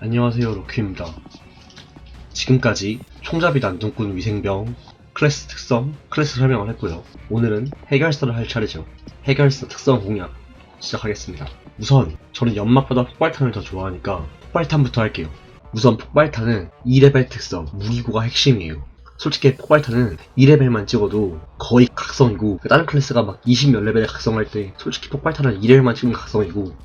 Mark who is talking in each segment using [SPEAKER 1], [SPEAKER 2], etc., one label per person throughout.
[SPEAKER 1] 안녕하세요, 로큐입니다. 지금까지 총잡이 난동꾼 위생병, 클래스 특성, 클래스 설명을 했고요. 오늘은 해결사를 할 차례죠. 해결사 특성 공략 시작하겠습니다. 우선 저는 연막보다 폭발탄을 더 좋아하니까 폭발탄부터 할게요. 우선 폭발탄은 2레벨 특성, 무기고가 핵심이에요. 솔직히 폭발탄은 2레벨만 찍어도 거의 각성이고, 다른 클래스가 막 20몇 레벨에 각성할 때 솔직히 폭발탄은 2레벨만 찍으면 각성이고,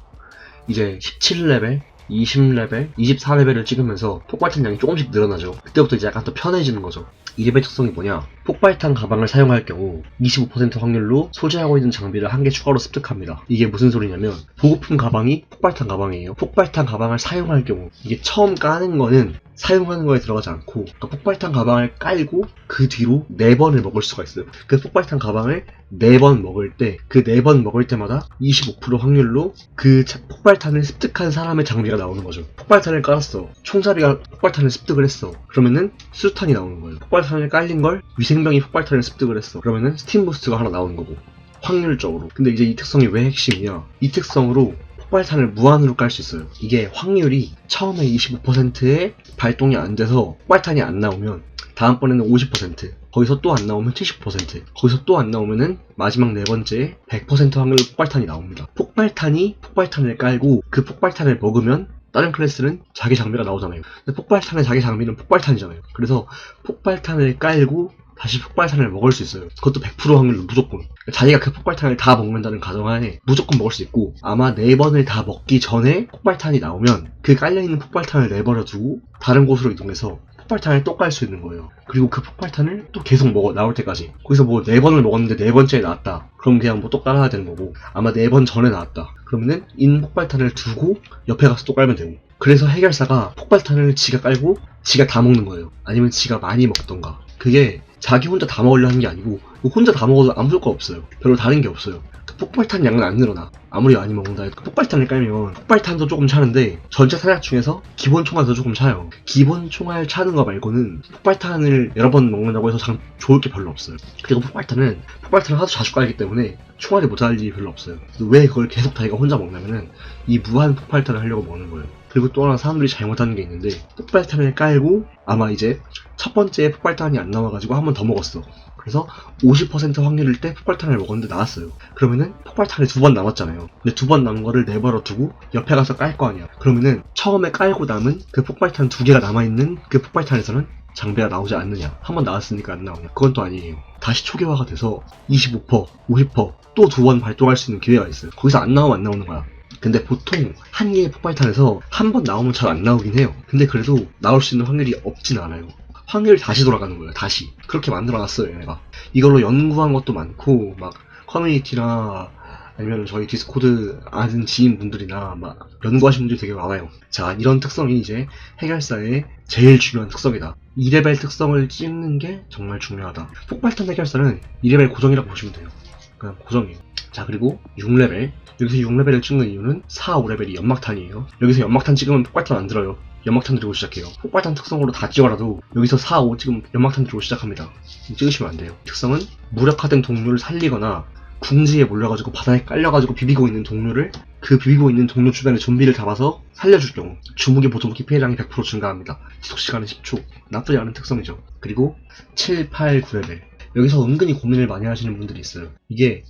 [SPEAKER 1] 이제 17레벨, 20레벨, 24레벨을 찍으면서 폭발탄 양이 조금씩 늘어나죠. 그때부터 이제 약간 더 편해지는 거죠. 2레벨 특성이 뭐냐? 폭발탄 가방을 사용할 경우 25% 확률로 소지하고 있는 장비를 한 개 추가로 습득합니다. 이게 무슨 소리냐면, 보급품 가방이 폭발탄 가방이에요. 폭발탄 가방을 사용할 경우, 이게 처음 까는 거는 사용하는 거에 들어가지 않고, 그러니까 폭발탄 가방을 깔고 그 뒤로 4번을 먹을 수가 있어요. 그 폭발탄 가방을 4번 먹을 때, 그 4번 먹을 때마다 25% 확률로 그 폭발탄을 습득한 사람의 장비가 나오는 거죠. 폭발탄을 깔았어. 총잡이가 폭발탄을 습득을 했어. 그러면은 수류탄이 나오는 거예요. 폭발탄을 깔린 걸 위생병이 폭발탄을 습득을 했어. 그러면은 스팀 부스트가 하나 나오는 거고, 확률적으로. 근데 이제 이 특성이 왜 핵심이냐? 이 특성으로 폭발탄을 무한으로 깔 수 있어요. 이게 확률이 처음에 25%에 발동이 안 돼서 폭발탄이 안 나오면 다음번에는 50%, 거기서 또 안 나오면 70%, 거기서 또 안 나오면은 마지막 4번째에 100% 확률로 폭발탄이 나옵니다. 폭발탄이 폭발탄을 깔고 그 폭발탄을 먹으면 다른 클래스는 자기 장비가 나오잖아요. 근데 폭발탄의 자기 장비는 폭발탄이잖아요. 그래서 폭발탄을 깔고 다시 폭발탄을 먹을 수 있어요. 그것도 100% 확률로 무조건. 자기가 그 폭발탄을 다 먹는다는 가정하에 무조건 먹을 수 있고, 아마 4번을 다 먹기 전에 폭발탄이 나오면 그 깔려있는 폭발탄을 내버려 두고 다른 곳으로 이동해서 폭발탄을 또 깔 수 있는 거예요. 그리고 그 폭발탄을 또 계속 먹어, 나올 때까지. 거기서 뭐 4번을 먹었는데 4번째에 나왔다. 그럼 그냥 뭐 또 깔아야 되는 거고, 아마 4번 전에 나왔다. 그러면은 있는 폭발탄을 두고 옆에 가서 또 깔면 되고. 그래서 해결사가 폭발탄을 지가 깔고 지가 다 먹는 거예요. 아니면 지가 많이 먹던가. 그게 자기 혼자 다 먹으려 하는 게 아니고, 혼자 다 먹어도 아무 효과 없어요. 별로 다른 게 없어요. 그 폭발탄 양은 안 늘어나. 아무리 많이 먹는다 해도. 폭발탄을 깔면 폭발탄도 조금 차는데 전체 탄약 중에서 기본 총알도 조금 차요. 기본 총알 차는 거 말고는 폭발탄을 여러 번 먹는다고 해서 좋을 게 별로 없어요. 그리고 폭발탄을 하도 자주 깔기 때문에 총알이 모자랄 일이 별로 없어요. 왜 그걸 계속 자기가 혼자 먹냐면은 이 무한 폭발탄을 하려고 먹는 거예요. 그리고 또 하나 사람들이 잘못하는 게 있는데, 폭발탄을 깔고 아마 이제 첫 번째 폭발탄이 안 나와가지고 한 번 더 먹었어. 그래서 50% 확률일 때 폭발탄을 먹었는데 나왔어요. 그러면은 폭발탄이 2번 남았잖아요. 근데 2번 남은 거를 내버려 두고 옆에 가서 깔 거 아니야. 그러면은 처음에 깔고 남은 그 폭발탄 2개가 남아있는 그 폭발탄에서는 장비가 나오지 않느냐. 한 번 나왔으니까 안 나오냐. 그건 또 아니에요. 다시 초기화가 돼서 25%, 50%, 또 2번 발동할 수 있는 기회가 있어요. 거기서 안 나오면 안 나오는 거야. 근데 보통 한 개의 폭발탄에서 한 번 나오면 잘 안 나오긴 해요. 근데 그래도 나올 수 있는 확률이 없진 않아요. 확률이 다시 돌아가는 거예요. 다시. 그렇게 만들어놨어요, 얘네가. 이걸로 연구한 것도 많고, 막 커뮤니티나 아니면 저희 디스코드 아는 지인분들이나 막 연구하신 분들이 되게 많아요. 자, 이런 특성이 이제 해결사의 제일 중요한 특성이다. 2레벨 특성을 찍는 게 정말 중요하다. 폭발탄 해결사는 2레벨 고정이라고 보시면 돼요. 그냥 고정이에요. 자, 그리고 6레벨. 여기서 6레벨을 찍는 이유는 4, 5레벨이 연막탄이에요. 여기서 연막탄 찍으면 폭발탄 안 들어요. 연막탄 들고 시작해요. 폭발탄 특성으로 다 찍어라도 여기서 4, 5 찍으면 연막탄 들고 시작합니다. 찍으시면 안 돼요. 특성은 무력화된 동료를 살리거나 궁지에 몰려가지고 바닥에 깔려가지고 비비고 있는 동료를, 그 비비고 있는 동료 주변에 좀비를 잡아서 살려줄 경우 주무기 보조무기 피해량이 100% 증가합니다. 지속시간은 10초. 나쁘지 않은 특성이죠. 그리고 7, 8, 9레벨. 여기서 은근히 고민을 많이 하시는 분들이 있어요. 이게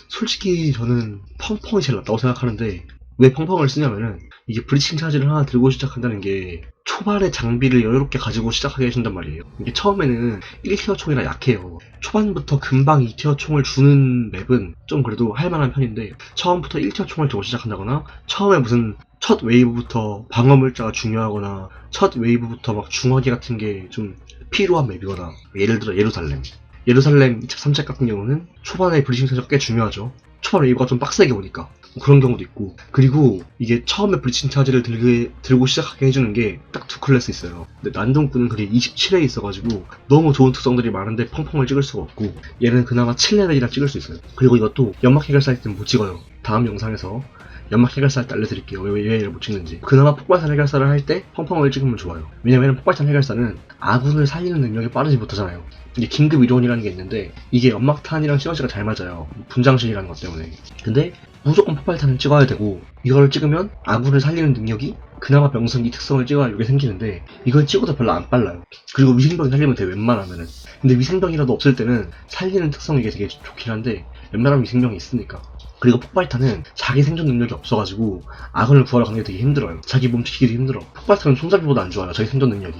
[SPEAKER 1] 솔직히 저는 펑펑이 제일 낫다고 생각하는데, 왜 펑펑을 쓰냐면은 이게 브리칭 차지를 하나 들고 시작한다는 게 초반에 장비를 여유롭게 가지고 시작하게 해준단 말이에요. 이게 처음에는 1티어 총이라 약해요. 초반부터 금방 2티어 총을 주는 맵은 좀 그래도 할만한 편인데, 처음부터 1티어 총을 들고 시작한다거나, 처음에 무슨 첫 웨이브부터 방어 물자가 중요하거나, 첫 웨이브부터 막 중화기 같은 게 좀 필요한 맵이거나, 예를 들어 예루살렘 2차, 3차 같은 경우는 초반에 브리칭 차지가 꽤 중요하죠. 초반 웨이브가 좀 빡세게 오니까. 그런 경우도 있고. 그리고 이게 처음에 브리칭 차지를 들고 시작하게 해주는 게 딱 2클래스 있어요. 근데 난동꾼은 그게 27에 있어가지고 너무 좋은 특성들이 많은데 펑펑을 찍을 수가 없고, 얘는 그나마 7레벨이라 찍을 수 있어요. 그리고 이것도 연막 해결사 할 때는 못 찍어요. 다음 영상에서 연막 해결사 할 때 알려드릴게요. 왜 얘를 못 찍는지. 그나마 폭발탄 해결사를 할 때 펑펑을 찍으면 좋아요. 왜냐면 폭발탄 해결사는 아군을 살리는 능력이 빠르지 못하잖아요. 이게 긴급 이론이라는 게 있는데, 이게 연막탄이랑 시너지가 잘 맞아요. 분장신이라는 것 때문에. 근데 무조건 폭발탄을 찍어야 되고, 이걸 찍으면 아군을 살리는 능력이 그나마 명성이 특성을 찍어야 이게 생기는데, 이걸 찍어도 별로 안 빨라요. 그리고 위생병이 살리면 돼, 웬만하면은. 근데 위생병이라도 없을 때는 살리는 특성이 이게 되게 좋긴 한데, 웬만하면 위생병이 있으니까. 그리고 폭발탄은 자기 생존 능력이 없어가지고 아군을 구하러 가는 게 되게 힘들어요. 자기 몸 지키기도 힘들어. 폭발탄은 손잡이보다 안 좋아요, 자기 생존 능력이.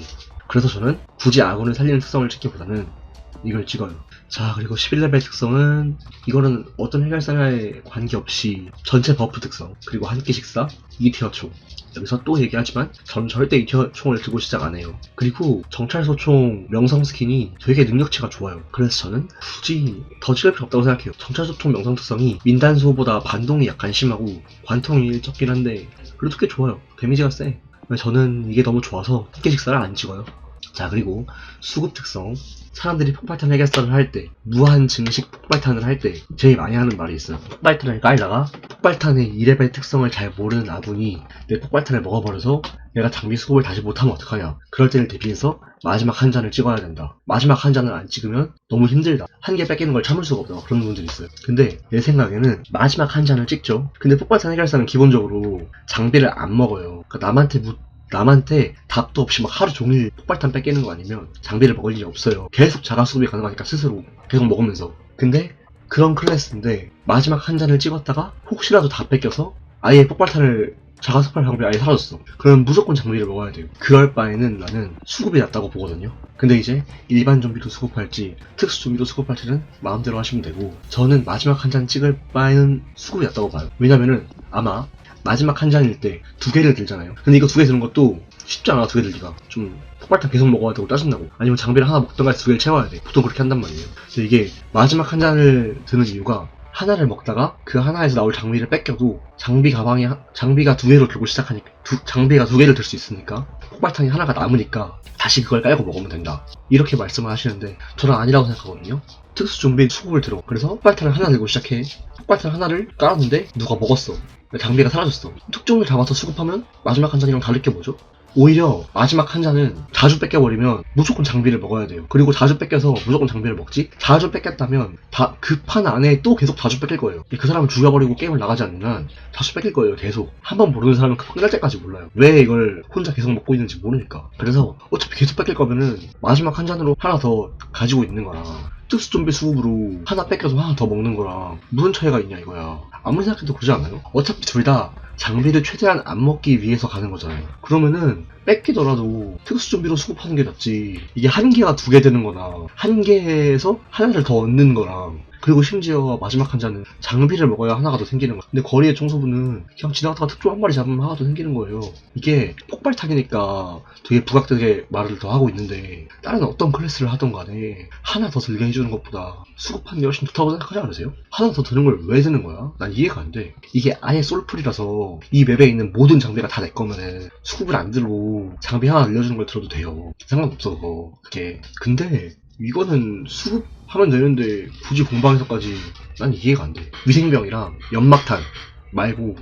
[SPEAKER 1] 그래서 저는 굳이 아군을 살리는 특성을 찍기보다는 이걸 찍어요. 자, 그리고 11레벨 특성은 이거는 어떤 해결사에 관계없이 전체 버프 특성, 그리고 한 끼 식사, 2티어 총. 여기서 또 얘기하지만 전 절대 2티어 총을 들고 시작 안 해요. 그리고 정찰소 총 명성 스킨이 되게 능력치가 좋아요. 그래서 저는 굳이 더 찍을 필요 없다고 생각해요. 정찰소 총 명성 특성이 민단소보다 반동이 약간 심하고 관통이 적긴 한데 그래도 꽤 좋아요. 데미지가 세. 저는 이게 너무 좋아서 한 끼 식사를 안 찍어요. 자, 그리고 수급 특성. 사람들이 폭발탄 해결사를 할 때, 무한 증식 폭발탄을 할 때 제일 많이 하는 말이 있어요. 폭발탄을 깔다가 폭발탄의 2레벨 특성을 잘 모르는 아군이 내 폭발탄을 먹어버려서 내가 장비 수급을 다시 못하면 어떡하냐. 그럴 때를 대비해서 마지막 한 잔을 찍어야 된다. 마지막 한 잔을 안 찍으면 너무 힘들다. 한 개 뺏기는 걸 참을 수가 없다. 그런 분들이 있어요. 근데 내 생각에는 마지막 한 잔을 찍죠. 근데 폭발탄 해결사는 기본적으로 장비를 안 먹어요. 그러니까 남한테 답도 없이 막 하루 종일 폭발탄 뺏기는 거 아니면 장비를 먹을 일이 없어요. 계속 자가 수급이 가능하니까 스스로 계속 먹으면서. 근데 그런 클래스인데 마지막 한 잔을 찍었다가 혹시라도 다 뺏겨서 아예 폭발탄을 자가 수급할 방법이 아예 사라졌어. 그럼 무조건 장비를 먹어야 돼요. 그럴 바에는 나는 수급이 낫다고 보거든요. 근데 이제 일반 좀비도 수급할지 특수 좀비도 수급할지는 마음대로 하시면 되고, 저는 마지막 한 잔 찍을 바에는 수급이 낫다고 봐요. 왜냐면은 아마 마지막 한 잔일 때 두 개를 들잖아요. 근데 이거 두 개 드는 것도 쉽지 않아. 두 개 들기가 좀 폭발탄 계속 먹어야 되고 짜증나고, 아니면 장비를 하나 먹던가 두 개를 채워야 돼. 보통 그렇게 한단 말이에요. 근데 이게 마지막 한 잔을 드는 이유가 하나를 먹다가 그 하나에서 나올 장비를 뺏겨도 장비가 두 개로 들고 시작하니까 장비가 두 개를 들 수 있으니까 폭발탄이 하나가 남으니까 다시 그걸 깔고 먹으면 된다. 이렇게 말씀을 하시는데 저는 아니라고 생각하거든요. 특수 좀비 수급을 들어. 그래서 폭발탄을 하나 들고 시작해. 폭발탄 하나를 깔았는데 누가 먹었어. 장비가 사라졌어. 특종을 잡아서 수급하면 마지막 한 잔이랑 다를 게 뭐죠? 오히려 마지막 한 잔은 자주 뺏겨버리면 무조건 장비를 먹어야 돼요. 그리고 자주 뺏겨서 무조건 장비를 먹지? 자주 뺏겼다면 그 판 안에 또 계속 자주 뺏길 거예요. 그 사람을 죽여버리고 게임을 나가지 않으면 자주 뺏길 거예요. 계속. 한 번 모르는 사람은 끝날 때까지 몰라요. 왜 이걸 혼자 계속 먹고 있는지 모르니까. 그래서 어차피 계속 뺏길 거면은 마지막 한 잔으로 하나 더 가지고 있는 거랑 특수 좀비 수급으로 하나 뺏겨서 하나 더 먹는 거랑 무슨 차이가 있냐 이거야. 아무리 생각해도 그러지 않아요? 어차피 둘 다 장비를 최대한 안 먹기 위해서 가는 거잖아요. 그러면은 뺏기더라도 특수 좀비로 수급하는 게 낫지. 이게 한 개가 두 개 되는 거나 한 개에서 하나를 더 얻는 거랑, 그리고 심지어 마지막 한 잔은 장비를 먹어야 하나가 더 생기는 거야. 근데 거리의 청소부는 그냥 지나가다가 특종 한 마리 잡으면 하나 더 생기는 거예요. 이게 폭발탄이니까 되게 부각되게 말을 더 하고 있는데, 다른 어떤 클래스를 하던 간에 하나 더 들게 해주는 것보다 수급하는 게 훨씬 좋다고 생각하지 않으세요? 하나 더 드는 걸 왜 드는 거야? 난 이해가 안 돼. 이게 아예 솔풀이라서 이 맵에 있는 모든 장비가 다 내 거면은 수급을 안 들고 장비 하나 늘려주는 걸 들어도 돼요. 상관없어 그게. 근데 이거는 수급하면 되는데 굳이 공방에서까지 난 이해가 안 돼. 위생병이랑 연막탄 말고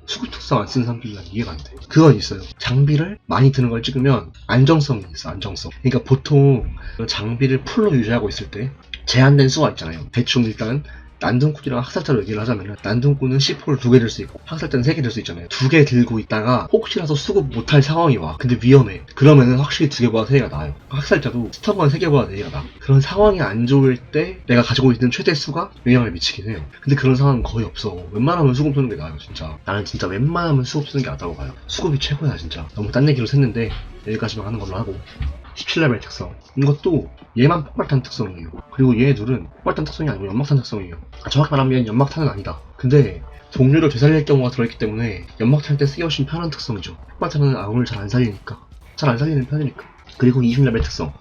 [SPEAKER 1] 수급 특성 안 쓰는 사람들이 난 이해가 안 돼. 그건 있어요. 장비를 많이 드는 걸 찍으면 안정성이 있어, 안정성. 그러니까 보통 장비를 풀로 유지하고 있을 때 제한된 수가 있잖아요. 대충 일단 난둥꾼이랑 학살자로 얘기를 하자면 난둥꾼은 C4를 2개 들 수 있고 학살자는 3개 들 수 있잖아요. 2개 들고 있다가 혹시라도 수급 못할 상황이 와. 근데 위험해. 그러면은 확실히 2개보다 3개가 나아요. 학살자도 스타건은 3개보다 4개가 나. 그런 상황이 안 좋을 때 내가 가지고 있는 최대 수가 영향을 미치긴 해요. 근데 그런 상황은 거의 없어. 웬만하면 수급 쓰는 게 나아요, 진짜. 나는 진짜 웬만하면 수급 쓰는 게 낫다고 봐요. 수급이 최고야, 진짜. 너무 딴 얘기로 샜는데 여기까지만 하는 걸로 하고, 17레벨 특성. 이것도 얘만 폭발탄 특성이에요. 그리고 얘 둘은 폭발탄 특성이 아니고 연막탄 특성이에요. 정확히 말하면 연막탄은 아니다. 근데 동료를 되살릴 경우가 들어있기 때문에 연막탄 때 쓰기 훨씬 편한 특성이죠. 폭발탄은 아군을 잘 안 살리니까. 잘 안 살리는 편이니까. 그리고 20레벨 특성.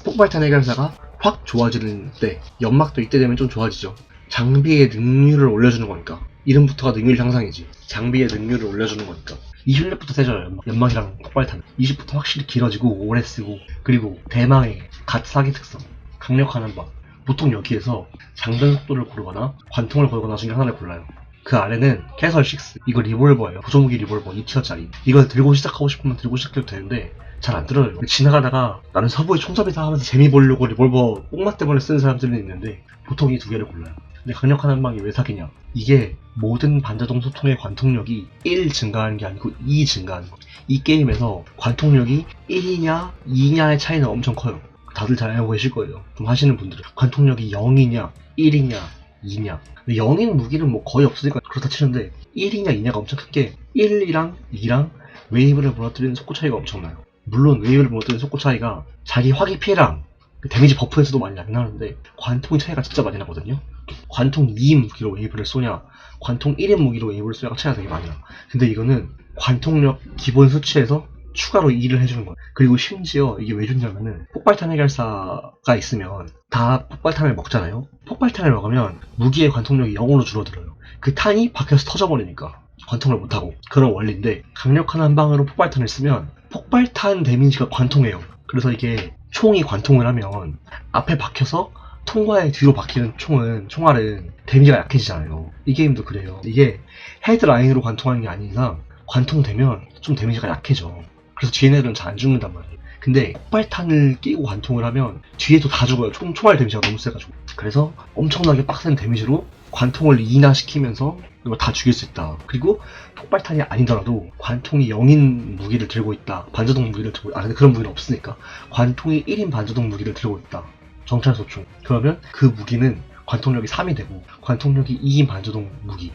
[SPEAKER 1] 폭발탄 해결사가 확 좋아지는 때, 연막도 이때 되면 좀 좋아지죠. 장비의 능률을 올려주는 거니까. 이름부터가 능률 향상이지. 장비의 능률을 올려주는 거니까. 20렙부터 세져요. 연막이랑 폭발탄. 20부터 확실히 길어지고 오래 쓰고, 그리고 대망의 갓 사기 특성. 강력한 한방. 보통 여기에서 장전 속도를 고르거나 관통을 고르거나 중에 하나를 골라요. 그 아래는 캐설 6. 이거 리볼버예요. 보조무기 리볼버 2티어짜리. 이걸 들고 시작하고 싶으면 들고 시작해도 되는데 잘 안 들어요. 지나가다가 나는 서부의 총잡이다 하면서 재미 보려고 리볼버 뽕맛 때문에 쓰는 사람들이 있는데 보통 이 두 개를 골라요. 근데 강력한 한방이 왜 사기냐? 이게 모든 반자동 소통의 관통력이 1 증가하는 게 아니고 2 증가하는 거예요. 이 게임에서 관통력이 1이냐 2냐의 차이는 엄청 커요. 다들 잘 알고 계실 거예요. 좀 하시는 분들은 관통력이 0이냐 1이냐 2냐. 근데 0인 무기는 뭐 거의 없으니까 그렇다 치는데 1이냐 2냐가 엄청 큰 게 1이랑 2랑 웨이브를 무너뜨리는 속도 차이가 엄청나요. 물론 웨이브를 무너뜨리는 속도 차이가 자기 화기 피해랑 그 데미지 버프에서도 많이 나긴 하는데 관통 차이가 진짜 많이 나거든요. 관통 2인 무기로 웨이브를 쏘냐 관통 1인 무기로 웨이브를 쏘냐가 차이가 되게 많이 나. 근데 이거는 관통력 기본 수치에서 추가로 2를 해주는 거야. 그리고 심지어 이게 왜 좋냐면은 폭발탄 해결사가 있으면 다 폭발탄을 먹잖아요. 폭발탄을 먹으면 무기의 관통력이 0으로 줄어들어요. 그 탄이 밖에서 터져버리니까 관통을 못하고. 그런 원리인데 강력한 한방으로 폭발탄을 쓰면 폭발탄 데미지가 관통해요. 그래서 이게 총이 관통을 하면 앞에 박혀서 통과에 뒤로 박히는 총알은 데미지가 약해지잖아요. 이 게임도 그래요. 이게 헤드라인으로 관통하는 게 아닌 이상 관통되면 좀 데미지가 약해져. 그래서 뒤에 애들은 잘 안 죽는단 말이에요. 근데 폭발탄을 끼고 관통을 하면 뒤에도 다 죽어요. 총알 데미지가 너무 세가지고. 그래서 엄청나게 빡센 데미지로 관통을 인하시키면서 이거 다 죽일 수 있다. 그리고 폭발탄이 아니더라도 관통이 0인 무기를 들고 있다. 반자동 무기를 들고 있다. 근데 그런 무기는 없으니까 관통이 1인 반자동 무기를 들고 있다. 정찰소총. 그러면 그 무기는 관통력이 3이 되고 관통력이 2인 반자동 무기.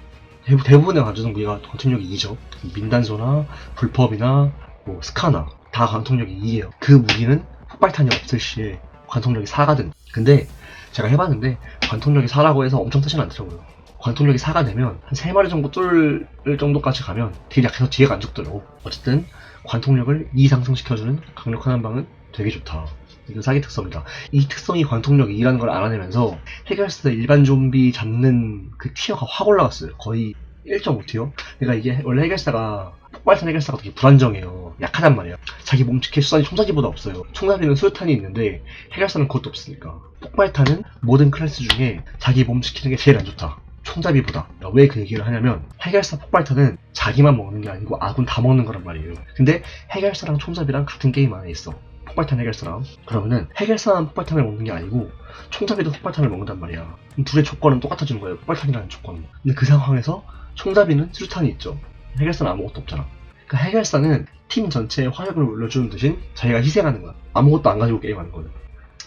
[SPEAKER 1] 대부분의 반자동 무기가 관통력이 2죠. 민단소나 불법이나 뭐 스카나 다 관통력이 2예요. 그 무기는 폭발탄이 없을 시에 관통력이 4가든. 근데 제가 해봤는데 관통력이 4라고 해서 엄청 세진 않더라고요. 관통력이 4가 되면 한 3마리 정도 뚫을 정도까지 가면 되게 약해서 뒤에가 안 죽더라고. 어쨌든 관통력을 2 상승시켜주는 강력한 한방은 되게 좋다. 이건 사기 특성이다. 이 특성이 관통력이 2라는 걸 알아내면서 해결사 일반 좀비 잡는 그 티어가 확 올라갔어요. 거의 1.5티어? 그러니까 이게 원래 해결사가 폭발탄 해결사가 되게 불안정해요. 약하단 말이야. 자기 몸치킨 수단이 총잡이보다 없어요. 총잡이는 수류탄이 있는데 해결사는 그것도 없으니까. 폭발탄은 모든 클래스 중에 자기 몸치키는 게 제일 안 좋다. 총잡이보다. 왜 그 얘기를 하냐면 해결사 폭발탄은 자기만 먹는 게 아니고 아군 다 먹는 거란 말이에요. 근데 해결사랑 총잡이랑 같은 게임 안에 있어. 폭발탄 해결사랑. 그러면은 해결사만 폭발탄을 먹는 게 아니고 총잡이도 폭발탄을 먹는단 말이야. 둘의 조건은 똑같아지는 거예요. 폭발탄이라는 조건은. 근데 그 상황에서 총잡이는 수류탄이 있죠. 해결사는 아무것도 없잖아. 그러니까 해결사는 팀 전체에 화력을 올려주는 대신 자기가 희생하는 거야. 아무것도 안 가지고 게임하는 거야.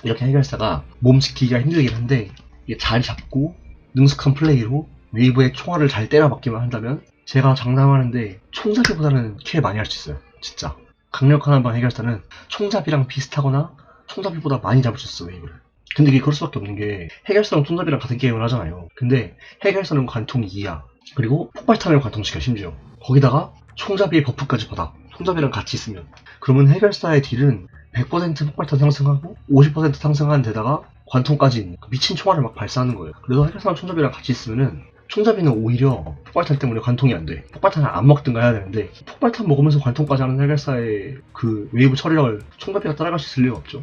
[SPEAKER 1] 이렇게 해결사가 몸 지키기가 힘들긴 한데 이게 잘 잡고 능숙한 플레이로 웨이브에 총알을 잘 때려박기만 한다면 제가 장담하는데 총잡이보다는 킬 많이 할 수 있어요. 진짜. 강력한 한방 해결사는 총잡이랑 비슷하거나 총잡이보다 많이 잡을 수 있어, 웨이브를. 근데 이게 그럴 수밖에 없는 게 해결사랑 총잡이랑 같은 게임을 하잖아요. 근데 해결사는 관통이 2야. 그리고 폭발탄을 관통시켜 심지어. 거기다가 총잡이의 버프까지 받아. 총잡이랑 같이 있으면. 그러면 해결사의 딜은 100% 폭발탄 상승하고 50% 상승한 데다가 관통까지 있는 미친 총알을 막 발사하는 거예요. 그래서 해결사랑 총잡이랑 같이 있으면은 총잡이는 오히려 폭발탄 때문에 관통이 안 돼. 폭발탄을 안 먹든가 해야 되는데 폭발탄 먹으면서 관통까지 하는 해결사의 그 웨이브 처리력을 총잡이가 따라갈 수 있을 리가 없죠.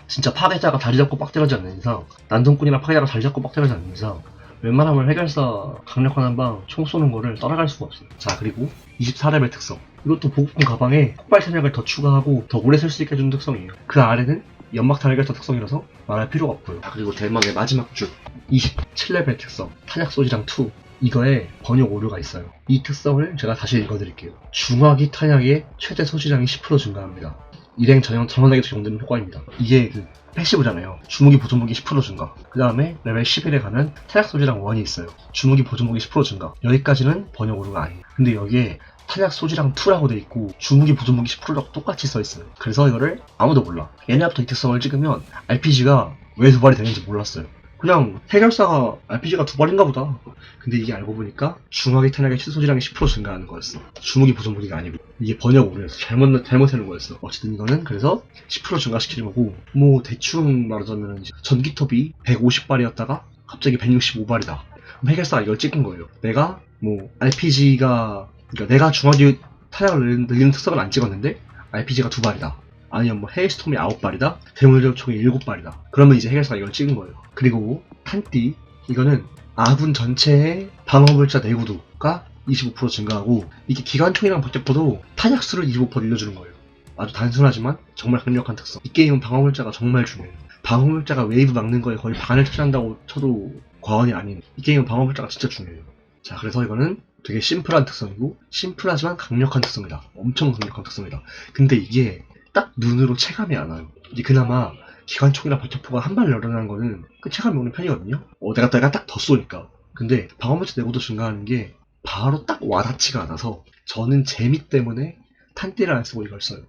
[SPEAKER 1] 진짜 파괴자가 다리 잡고 빡때려지 않는 이상, 난동꾼이나 파괴자가 다리 잡고 빡때려지 않는 이상 웬만하면 해결사 강력한 한방 총 쏘는 거를 따라갈 수가 없어요. 자, 그리고 24레벨 특성. 이것도 보급품 가방에 폭발 탄약을 더 추가하고 더 오래 쓸 수 있게 해주는 특성이에요. 그 아래는 연막탄 해결사 특성이라서 말할 필요가 없고요. 그리고 대망의 마지막 줄 27레벨 특성 탄약 소지량 2. 이거에 번역 오류가 있어요. 이 특성을 제가 다시 읽어드릴게요. 중화기 탄약의 최대 소지량이 10% 증가합니다. 일행 전원에게 적용되는 효과입니다. 이게 그 패시브잖아요. 주무기 보조무기 10% 증가. 그 다음에 레벨 11에 가면 탄약 소지량 1이 있어요. 주무기 보조무기 10% 증가. 여기까지는 번역 오류가 아니에요. 근데 여기에 탄약 소지량 2라고 돼 있고 주무기 보조무기 10%라고 똑같이 써 있어요. 그래서 이거를 아무도 몰라. 얘네부터 이 특성을 찍으면 RPG가 왜 두 발이 되는지 몰랐어요. 그냥 해결사가 RPG가 두 발인가 보다. 근데 이게 알고 보니까 중화기 탄약의 최소 소지량이 10% 증가하는 거였어. 주무기 보조무기가 아니고. 이게 번역 오류였어. 잘못하는 거였어. 어쨌든 이거는 그래서 10% 증가시키는 거고, 뭐 대충 말하자면 이제 전기톱이 150발이었다가 갑자기 165발이다. 그럼 해결사가 이걸 찍은 거예요. 내가 뭐 RPG가 그러니까 내가 중화기 탄약을 늘리는 특성을 안 찍었는데 RPG가 2발이다. 아니면 뭐 헤일스톰이 9발이다. 대물적 총이 7발이다. 그러면 이제 해결사가 이걸 찍은 거예요. 그리고 탄띠 이거는 아군 전체의 방어물자 내구도가 25% 증가하고 이게 기관총이랑 박격포도 탄약수를 25% 늘려주는 거예요. 아주 단순하지만 정말 강력한 특성. 이 게임은 방어물자가 정말 중요해요. 방어물자가 웨이브 막는 거에 거의 반을 차지한다고 쳐도 과언이 아닌 이 게임은 방어 물자가 진짜 중요해요. 자, 그래서 이거는 되게 심플한 특성이고 심플하지만 강력한 특성이다. 엄청 강력한 특성이다. 근데 이게 딱 눈으로 체감이 안 와요. 이게 그나마 기관총이나 박격포가 한 발 늘어나는 거는 그 체감이 오는 편이거든요. 내가 딱 더 쏘니까. 근데 방어물질 내구도 증가하는 게 바로 딱 와닿지가 않아서 저는 재미 때문에 탄띠를 안 쓰고 이걸 써요.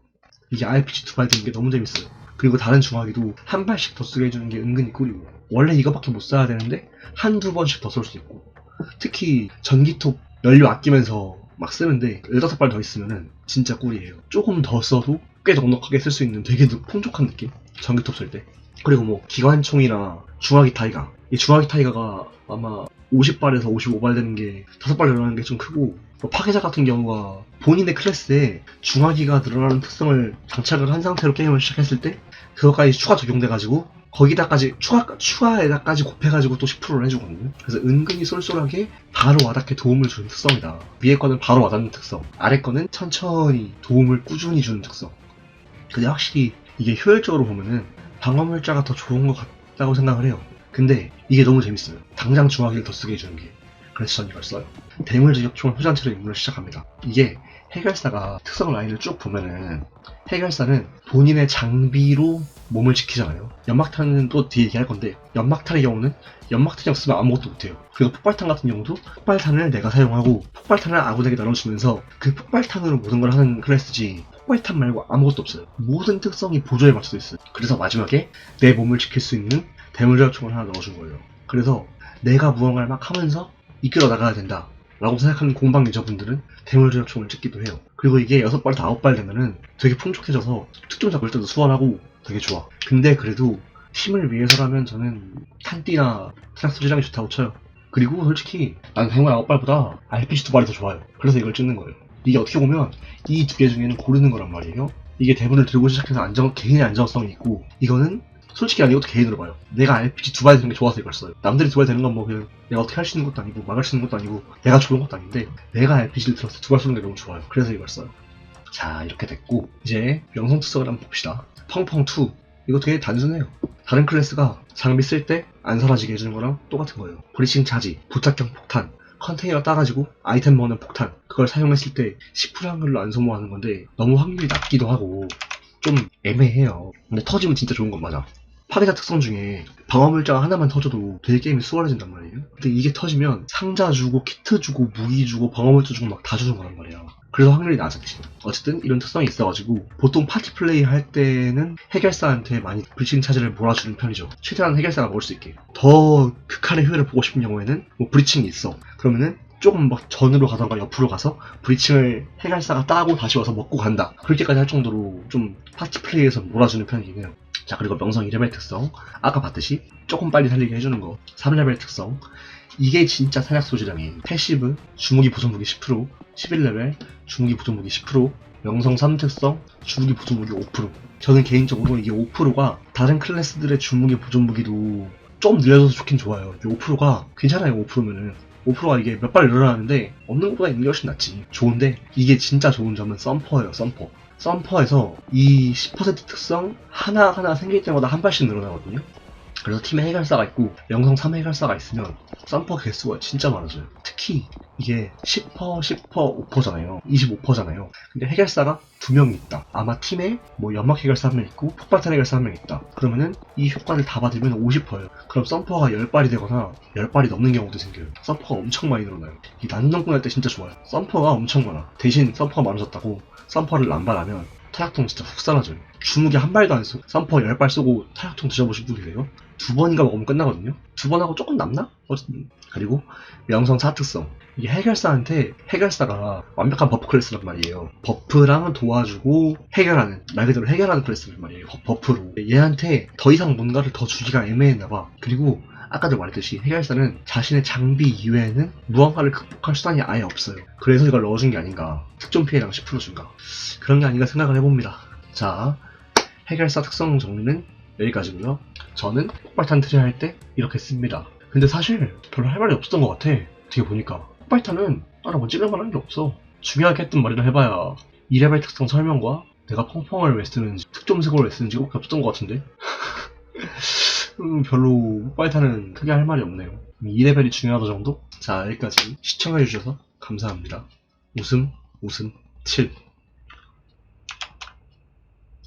[SPEAKER 1] 이게 RPG 두 발 드는 게 너무 재밌어요. 그리고 다른 중화기도 한 발씩 더 쓰게 해주는 게 은근히 꿀이고, 원래 이거밖에 못 써야 되는데 한두 번씩 더 쏠 수 있고, 특히 전기톱 연료 아끼면서 막 쓰는데 15발 더 있으면은 진짜 꿀이에요. 조금 더 써도 꽤 넉넉하게 쓸 수 있는 되게 풍족한 느낌? 전기톱 쓸 때. 그리고 뭐 기관총이나 중화기 타이가, 이 중화기 타이가가 아마 50발에서 55발 되는 게 5발 늘어나는 게 좀 크고, 뭐 파괴자 같은 경우가 본인의 클래스에 중화기가 늘어나는 특성을 장착을 한 상태로 게임을 시작했을 때 그것까지 추가 적용돼가지고 거기다까지 추가에다까지 곱해가지고 또 10%를 해주거든요. 그래서 은근히 쏠쏠하게 바로 와닿게 도움을 주는 특성이다. 위에 거는 바로 와닿는 특성, 아래 거는 천천히 도움을 꾸준히 주는 특성. 근데 확실히 이게 효율적으로 보면은 방어물자가 더 좋은 것 같다고 생각을 해요. 근데 이게 너무 재밌어요. 당장 중화기를 더 쓰게 해주는 게. 그래서 전 이걸 써요. 대물저격총을 후잔치로 임무를 시작합니다. 이게 해결사가 특성 라인을 쭉 보면은 해결사는 본인의 장비로 몸을 지키잖아요. 연막탄은 또 뒤에 얘기할 건데, 연막탄의 경우는 연막탄이 없으면 아무것도 못해요. 그리고 폭발탄 같은 경우도 폭발탄을 내가 사용하고 폭발탄을 아군에게 나눠주면서 그 폭발탄으로 모든 걸 하는 클래스지, 폭발탄 말고 아무것도 없어요. 모든 특성이 보조에 맞춰져 있어요. 그래서 마지막에 내 몸을 지킬 수 있는 대물저격총을 하나 넣어준 거예요. 그래서 내가 무언가를 막 하면서 이끌어 나가야 된다 라고 생각하는 공방 유저분들은 대물저격총을 찍기도 해요. 그리고 이게 6발, 9발 되면은 되게 풍족해져서 특종 잡을 때도 수월하고 되게 좋아. 근데 그래도 팀을 위해서라면 저는 탄띠나 트랙 소지량이 좋다고 쳐요. 그리고 솔직히 난 대물 9발보다 RPG 2발이 더 좋아요. 그래서 이걸 찍는 거예요. 이게 어떻게 보면 이 두 개 중에는 고르는 거란 말이에요. 이게 대문을 들고 시작해서 개인의 안정성이 있고, 이거는 솔직히 난 이것도 개인으로 봐요. 내가 RPG 2발 되는 게 좋아서 이걸 써요. 남들이 2발 되는 건 뭐 그냥 내가 어떻게 할 수 있는 것도 아니고 막을 수 있는 것도 아니고 내가 좋은 것도 아닌데, 내가 RPG를 들었을 때 2발 쏘는 게 너무 좋아요. 그래서 이걸 써요. 자, 이렇게 됐고 이제 명성 특성을 한번 봅시다. 펑펑2, 이거 되게 단순해요. 다른 클래스가 장비 쓸 때 안 사라지게 해주는 거랑 똑같은 거예요. 브리칭 차지, 부착형 폭탄, 컨테이너 따가지고 아이템 먹는 폭탄, 그걸 사용했을 때 10% 확률로 안 소모하는 건데 너무 확률이 낮기도 하고 좀 애매해요. 근데 터지면 진짜 좋은 건 맞아. 파괴자 특성 중에 방어물자가 하나만 터져도 되게 게임이 수월해진단 말이에요. 근데 이게 터지면 상자 주고 키트 주고 무기 주고 방어물자 주고 막 다 주는 거란 말이야. 그래서 확률이 낮아 대신. 어쨌든 이런 특성이 있어가지고 보통 파티 플레이 할 때는 해결사한테 많이 브리칭 차지를 몰아주는 편이죠. 최대한 해결사가 먹을 수 있게. 더 극한의 효율을 보고 싶은 경우에는 뭐 브리칭이 있어. 그러면은 조금 막 전으로 가던가 옆으로 가서 브리칭을 해결사가 따고 다시 와서 먹고 간다. 그렇게까지 할 정도로 좀 파티 플레이에서 몰아주는 편이긴 해요. 자, 그리고 명성 2레벨 특성, 아까 봤듯이 조금 빨리 살리게 해주는 거. 3레벨 특성, 이게 진짜 탄약 소지량이에요. 패시브, 주무기 보존무기 10%, 11레벨, 주무기 보존무기 10%, 명성 3특성, 주무기 보존무기 5%. 저는 개인적으로 이게 5%가 다른 클래스들의 주무기 보존무기도 좀 늘려줘서 좋긴 좋아요. 5%가 괜찮아요. 5%면은 5%가 이게 몇 발 늘어나는데 없는 것보다 있는 게 훨씬 낫지. 좋은데 이게 진짜 좋은 점은 썸퍼예요. 썸퍼. 썸퍼에서 이 10% 특성 하나하나 생길 때마다 한 발씩 늘어나거든요. 그래서 팀에 해결사가 있고 명성 3 해결사가 있으면 썸퍼 개수가 진짜 많아져요. 특히 이게 10%, 10%, 5%잖아요. 25%잖아요. 근데 해결사가 2명이 있다. 아마 팀에 뭐 연막 해결사 1명 있고 폭발탄 해결사 1명 있다. 그러면은 이 효과를 다 받으면 50%예요. 그럼 썸퍼가 10발이 되거나 10발이 넘는 경우도 생겨요. 썸퍼가 엄청 많이 늘어나요. 이 난동꾼 할 때 진짜 좋아요. 썸퍼가 엄청 많아. 대신 썸퍼가 많아졌다고 썸퍼를 남발하면 타약통 진짜 훅 사라져요. 주무기 한 발도 안 쏘고 썸퍼 10발 쏘고 타약통 드셔보신 분 계세요? 2번인가 먹으면 끝나거든요? 2번 하고 조금 남나? 어쨌든. 그리고 명성 4특성, 이게 해결사한테, 해결사가 완벽한 버프 클래스란 말이에요. 버프랑 도와주고 해결하는, 말 그대로 해결하는 클래스란 말이에요. 버프로 얘한테 더 이상 뭔가를 더 주기가 애매했나봐. 그리고 아까도 말했듯이 해결사는 자신의 장비 이외에는 무언가를 극복할 수단이 아예 없어요. 그래서 이걸 넣어준 게 아닌가. 특종 피해량 10% 증가, 그런 게 아닌가 생각을 해봅니다. 자, 해결사 특성 정리는 여기까지고요. 저는 폭발탄 트리 할 때 이렇게 씁니다. 근데 사실 별로 할 말이 없었던 것 같아. 어떻게 보니까 폭발탄은 따로 뭐 찍을 만한 게 없어. 중요하게 했던 말이라 해봐야 2레벨 특성 설명과 내가 펑펑을 왜 쓰는지, 특종 색을 왜 쓰는지 그밖에 없었던 것 같은데. 별로 빨타는 크게 할 말이 없네요. 2레벨이 중요하다 정도? 자, 여기까지 시청해주셔서 감사합니다. 웃음 7.